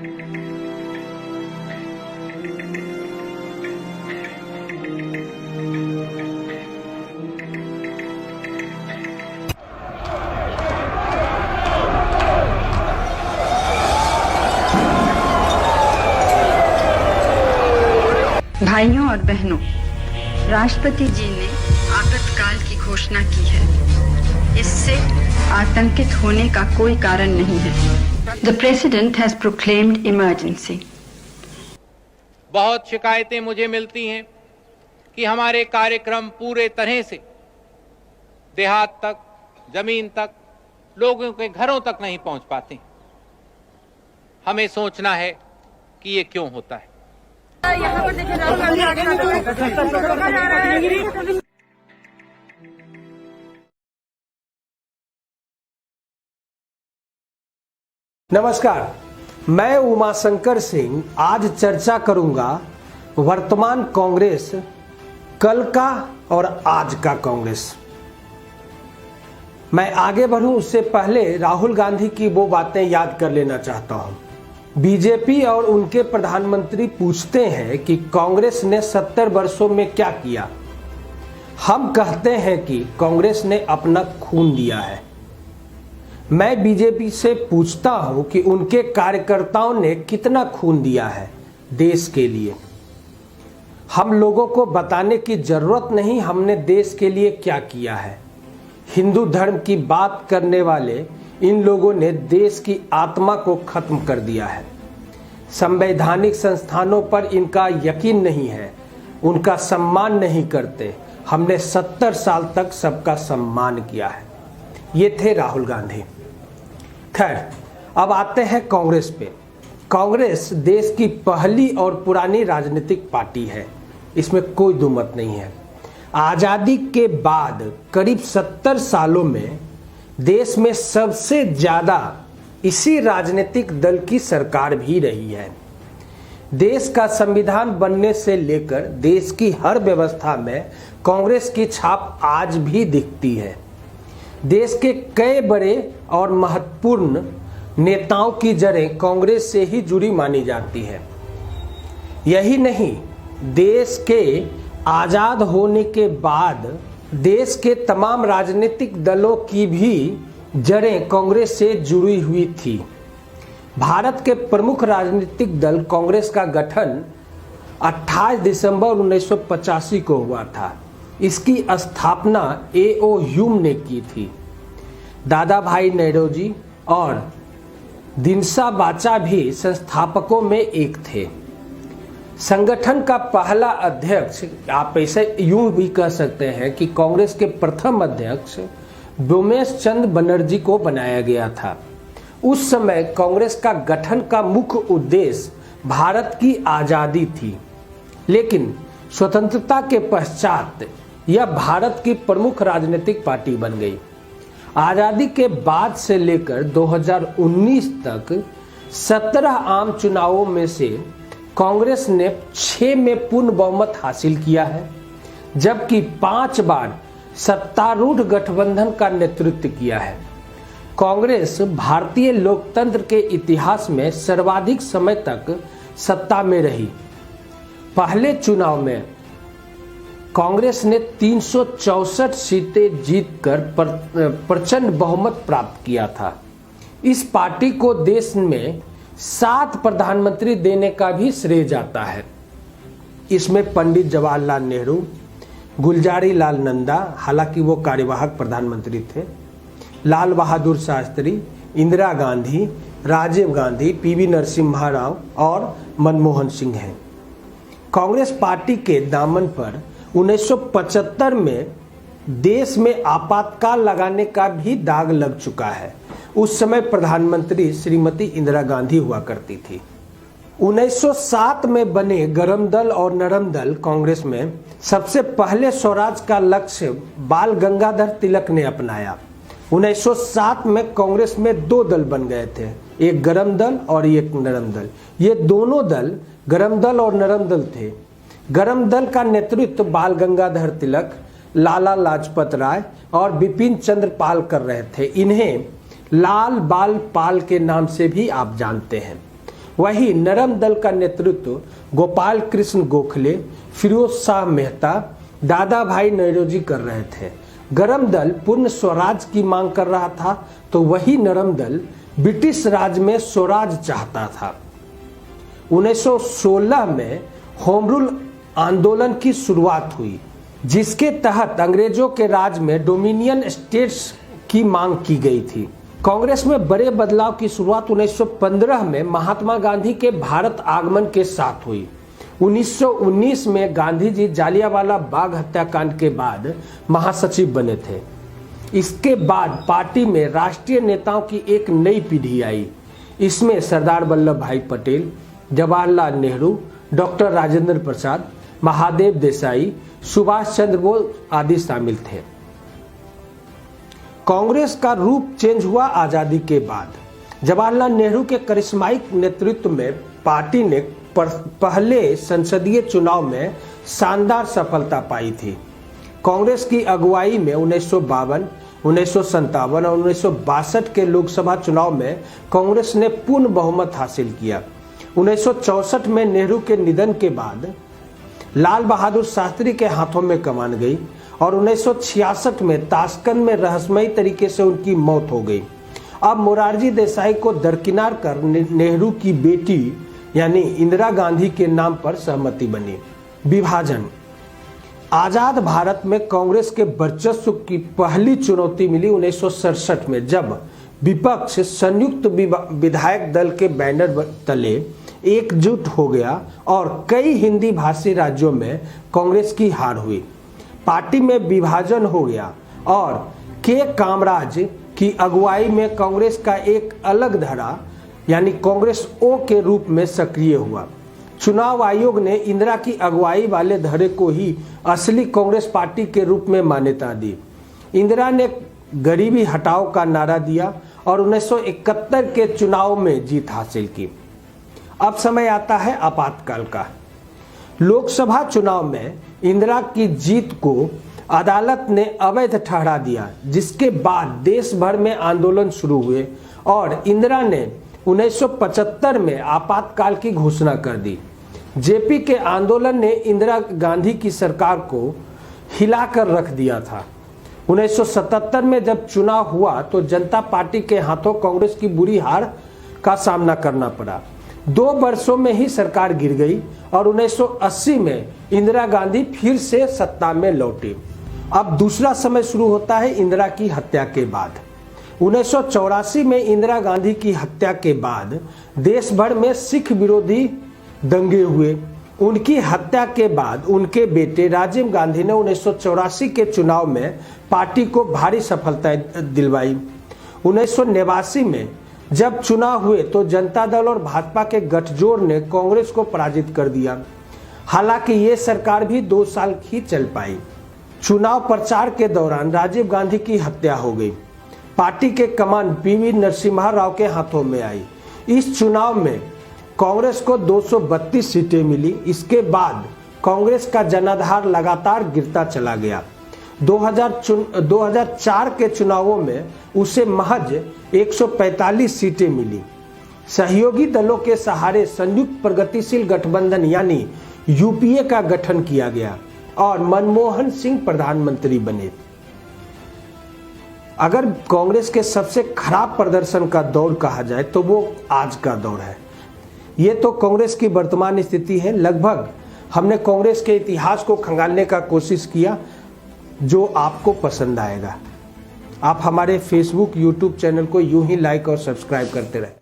भाइयों और बहनों, राष्ट्रपति जी ने आपातकाल की घोषणा की है। इससे आतंकित होने का कोई कारण नहीं है। The President has proclaimed emergency. बहुत शिकायतें मुझे मिलती हैं कि हमारे कार्यक्रम पूरे तरह से देहात तक, जमीन तक, लोगों के घरों तक नहीं पहुंच पाते। हमें सोचना है कि ये क्यों होता है। यहाँ पर देखिए राहुल गांधी आगे नमस्कार, मैं उमाशंकर सिंह आज चर्चा करूंगा वर्तमान कांग्रेस, कल का और आज का कांग्रेस। मैं आगे बढ़ूं उससे पहले राहुल गांधी की वो बातें याद कर लेना चाहता हूं। बीजेपी और उनके प्रधानमंत्री पूछते हैं कि कांग्रेस ने 70 वर्षों में क्या किया। हम कहते हैं कि कांग्रेस ने अपना खून दिया है। मैं बीजेपी से पूछता हूं कि उनके कार्यकर्ताओं ने कितना खून दिया है देश के लिए। हम लोगों को बताने की जरूरत नहीं हमने देश के लिए क्या किया है। हिंदू धर्म की बात करने वाले इन लोगों ने देश की आत्मा को खत्म कर दिया है। संवैधानिक संस्थानों पर इनका यकीन नहीं है, उनका सम्मान नहीं करते। हमने 70 साल तक सबका सम्मान किया है। ये थे राहुल गांधी। खैर, अब आते हैं कांग्रेस पे। कांग्रेस देश की पहली और पुरानी राजनीतिक पार्टी है, इसमें कोई दुमत नहीं है। आजादी के बाद करीब 70 सालों में देश में सबसे ज्यादा इसी राजनीतिक दल की सरकार भी रही है। देश का संविधान बनने से लेकर देश की हर व्यवस्था में कांग्रेस की छाप आज भी दिखती है। देश के कई बड़े और महत्वपूर्ण नेताओं की जड़ें कांग्रेस से ही जुड़ी मानी जाती है। यही नहीं, देश के आजाद होने के बाद देश के तमाम राजनीतिक दलों की भी जड़ें कांग्रेस से जुड़ी हुई थी। भारत के प्रमुख राजनीतिक दल कांग्रेस का गठन 28 दिसंबर 1985 को हुआ था। इसकी स्थापना A.O. ह्यूम ने की थी। दादा भाई नौरोजी और दिनसा बाचा भी संस्थापकों में एक थे। संगठन का पहला अध्यक्ष, आप ऐसे यूं भी कह सकते हैं कि कांग्रेस के प्रथम अध्यक्ष डोमेश चंद बनर्जी को बनाया गया था। उस समय कांग्रेस का गठन का मुख्य उद्देश्य भारत की आजादी थी, लेकिन स्वतंत्रता के पश्चात यह भारत की प्रमुख राजनीतिक पार्टी बन गई। आजादी के बाद से लेकर 2019 तक 17 आम चुनावों में से कांग्रेस ने 6 में पूर्ण बहुमत हासिल किया है, जबकि 5 बार सत्तारूढ़ गठबंधन का नेतृत्व किया है। कांग्रेस भारतीय लोकतंत्र के इतिहास में सर्वाधिक समय तक सत्ता में रही। पहले चुनाव में कांग्रेस ने 364 सीटें जीतकर प्रचंड बहुमत प्राप्त किया था। इस पार्टी को देश में 7 प्रधानमंत्री देने का भी श्रेय जाता है। इसमें पंडित जवाहरलाल नेहरू, गुलजारी लाल नंदा, हालांकि वो कार्यवाहक प्रधानमंत्री थे, लाल बहादुर शास्त्री, इंदिरा गांधी, राजीव गांधी, पीवी नरसिम्हा राव और मनमोहन सिंह हैं। कांग्रेस पार्टी के दामन पर 1975 में देश में आपातकाल लगाने का भी दाग लग चुका है। उस समय प्रधानमंत्री श्रीमती इंदिरा गांधी हुआ करती थी। 1907 में बने गरम दल और नरम दल कांग्रेस में सबसे पहले स्वराज का लक्ष्य बाल गंगाधर तिलक ने अपनाया। 1907 में कांग्रेस में 2 दल बन गए थे, एक गरम दल और एक नरम दल। ये दोनों दल गरम दल और नरम दल थे। गरम दल का नेतृत्व बाल गंगाधर तिलक, लाला लाजपत राय और बिपिन चंद्र पाल कर रहे थे। इन्हें लाल बाल पाल के नाम से भी आप जानते हैं। वही नरम दल का नेतृत्व गोपाल कृष्ण गोखले, फिरोज शाह मेहता, दादा भाई नौरोजी कर रहे थे। गरम दल पूर्ण स्वराज की मांग कर रहा था, तो वही नरम दल ब्रिटिश राज में स्वराज चाहता था। 1916 में होम रूल आंदोलन की शुरुआत हुई, जिसके तहत अंग्रेजों के राज में डोमिनियन स्टेट्स की मांग की गई थी। कांग्रेस में बड़े बदलाव की शुरुआत 1915 में महात्मा गांधी के भारत आगमन के साथ हुई। 1919 में गांधी जी जालियांवाला बाग हत्याकांड के बाद महासचिव बने थे। इसके बाद पार्टी में राष्ट्रीय नेताओं की एक नई पीढ़ी आई। इसमें सरदार वल्लभ भाई पटेल, जवाहरलाल नेहरू, डॉक्टर राजेंद्र प्रसाद, महादेव देसाई, सुभाष चंद्र बोस आदि शामिल थे। कांग्रेस का रूप चेंज हुआ आजादी के बाद। जवाहरलाल नेहरू के करिश्माइक नेतृत्व में पार्टी ने पहले संसदीय चुनाव में शानदार सफलता पाई थी। कांग्रेस की अगुवाई में 1952, 1957 और 1962 के लोकसभा चुनाव में कांग्रेस ने पूर्ण बहुमत हासिल किया। 1964 में नेहरू के निधन के बाद लाल बहादुर शास्त्री के हाथों में कमान गई और 1966 में ताशकंद में रहस्यमयी तरीके से उनकी मौत हो गई। अब मोरारजी देसाई को दरकिनार कर नेहरू की बेटी यानी इंदिरा गांधी के नाम पर सहमति बनी। विभाजन। आजाद भारत में कांग्रेस के वर्चस्व की पहली चुनौती मिली 1967 में, जब विपक्ष संयुक्त विधायक दल के बैनर तले एकजुट हो गया और कई हिंदी भाषी राज्यों में कांग्रेस की हार हुई। पार्टी में विभाजन हो गया और के कामराज की अगुवाई में कांग्रेस का एक अलग धड़ा यानी कांग्रेस ओ के रूप में सक्रिय हुआ। चुनाव आयोग ने इंदिरा की अगुवाई वाले धड़े को ही असली कांग्रेस पार्टी के रूप में मान्यता दी। इंदिरा ने गरीबी हटाओ का नारा दिया और 1971 के चुनाव में जीत हासिल की। अब समय आता है आपातकाल का। लोकसभा चुनाव में इंदिरा की जीत को अदालत ने अवैध ठहरा दिया, जिसके बाद देश भर में आंदोलन शुरू हुए और इंदिरा ने 1975 में आपातकाल की घोषणा कर दी। जेपी के आंदोलन ने इंदिरा गांधी की सरकार को हिलाकर रख दिया था। 1977 में जब चुनाव हुआ तो जनता पार्टी के हाथों कांग्रेस की बुरी हार का सामना करना पड़ा। 2 वर्षों में ही सरकार गिर गई और 1980 में इंदिरा गांधी फिर से सत्ता में लौटी। अब दूसरा समय शुरू होता है इंदिरा की हत्या के बाद। 1984 में इंदिरा गांधी की हत्या के बाद देश भर में सिख विरोधी दंगे हुए। उनकी हत्या के बाद उनके बेटे राजीव गांधी ने 1984 के चुनाव में पार्टी को भारी सफलता दिलवाई। 1989 में जब चुनाव हुए तो जनता दल और भाजपा के गठजोड़ ने कांग्रेस को पराजित कर दिया। हालांकि ये सरकार भी 2 साल ही चल पाई। चुनाव प्रचार के दौरान राजीव गांधी की हत्या हो गई। पार्टी के कमान पीवी नरसिम्हा राव के हाथों में आई। इस चुनाव में कांग्रेस को 232 सीटें मिली। इसके बाद कांग्रेस का जनाधार लगातार गिरता चला गया। 2004 के चुनावों में उसे महज 145 सीटें मिली। सहयोगी दलों के सहारे संयुक्त प्रगतिशील गठबंधन यानी यूपीए का गठन किया गया और मनमोहन सिंह प्रधानमंत्री बने। अगर कांग्रेस के सबसे खराब प्रदर्शन का दौर कहा जाए तो वो आज का दौर है। ये तो कांग्रेस की वर्तमान स्थिति है। लगभग हमने कांग्रेस के इतिहास को खंगालने का कोशिश किया, जो आपको पसंद आएगा। आप हमारे फेसबुक, यूट्यूब चैनल को यूं ही लाइक और सब्सक्राइब करते रहें।